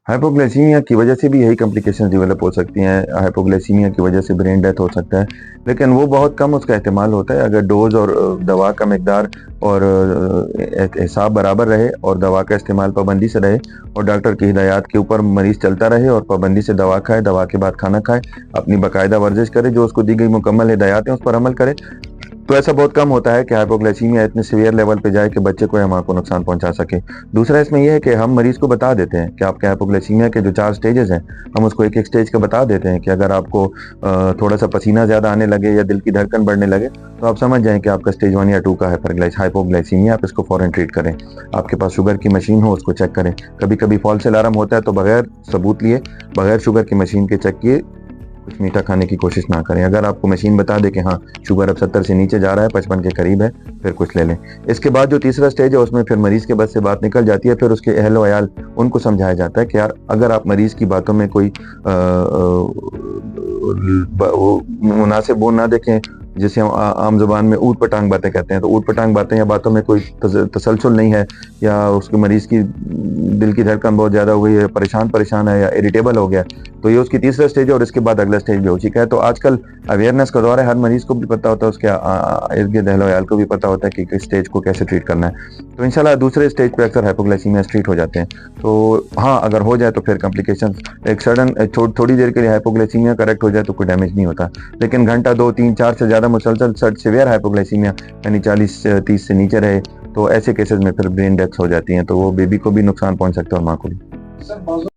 Hypoglycaemia की वजह से भी यही कॉम्प्लिकेशंस डेवलप हो सकती हैं। हाइपोग्लाइसीमिया की वजह से ब्रेन डेथ हो सकता है, लेकिन वो बहुत कम उसका एहतमाल होता है अगर डोज और दवा का मिकदार और हिसाब बराबर रहे और दवा का इस्तेमाल पाबंदी से रहे और डॉक्टर की हिदायत के ऊपर मरीज चलता रहे और पाबंदी से दवा खाए, दवा के बाद खाना खाए, अपनी बाकायदा वर्जिश करे, जो उसको दी गई मुकम्मल हिदायत है उस पर अमल करे, तो ऐसा बहुत कम होता है कि हाइपोग्लाइसीमिया इतने सीवियर लेवल पे जाए कि बच्चे को या माँ को नुकसान पहुंचा सके। दूसरा इसमें यह है कि हम मरीज को बता देते हैं कि आपके हाइपोग्लाइसीमिया के जो 4 स्टेजेस हैं, हम उसको एक एक स्टेज का बता देते हैं कि अगर आपको थोड़ा सा पसीना ज़्यादा आने लगे या दिल की धड़कन बढ़ने लगे तो आप समझ जाएं कि आपका स्टेज 1 या 2 का हाइपोग्लाइसीमिया, आप इसको फ़ौरन ट्रीट करें। आपके पास शुगर की मशीन हो उसको चेक करें। कभी कभी फॉल्स अलार्म होता है तो बगैर सबूत लिए, बगैर शुगर की मशीन के चेक किए कुछ मीठा खाने की कोशिश ना करें। अगर आपको मशीन बता दे कि हाँ शुगर अब 70 से नीचे जा रहा है, 55 के करीब है, फिर कुछ ले लें। इसके बाद जो तीसरा स्टेज है उसमें फिर मरीज के बस से बात निकल जाती है। फिर उसके अहल वयाल उनको समझाया जाता है कि यार अगर आप मरीज की बातों में कोई मुनासिब वो ना देखें, जिसे हम आम जुबान में ऊट पटांग बातें कहते हैं, तो ऊट पटांग बातें या बातों में कोई तसलसल नहीं है, या उसके मरीज की दिल की धड़कन बहुत ज़्यादा हो गई है, परेशान है या इरिटेबल हो गया, तो ये उसकी तीसरा स्टेज है और इसके बाद अगला स्टेज भी हो चुका है। तो आजकल अवेयरनेस का दौर है, हर मरीज को भी पता होता है, उसके इर्द गिर्द अहल वयाल को भी पता होता है कि किस स्टेज को कैसे ट्रीट करना है। तो इंशाल्लाह दूसरे स्टेज पे अक्सर हाइपोग्लाइसीमिया ट्रीट हो जाते हैं। तो हाँ, अगर हो जाए तो फिर कॉम्प्लिकेशन एक सडन थोड़ी देर के लिए हाइपोग्लाइसीमिया करेक्ट हो जाए तो कोई डैमेज नहीं होता, लेकिन घंटा 2 3 4 से ज़्यादा मुसलसल सीवियर हाइपोग्लाइसीमिया यानी 40-30 से नीचे रहे तो ऐसे केसेस में फिर ब्रेन डेथ हो जाती हैं, तो वो बेबी को भी नुकसान पहुंच सकता है और माँ को भी।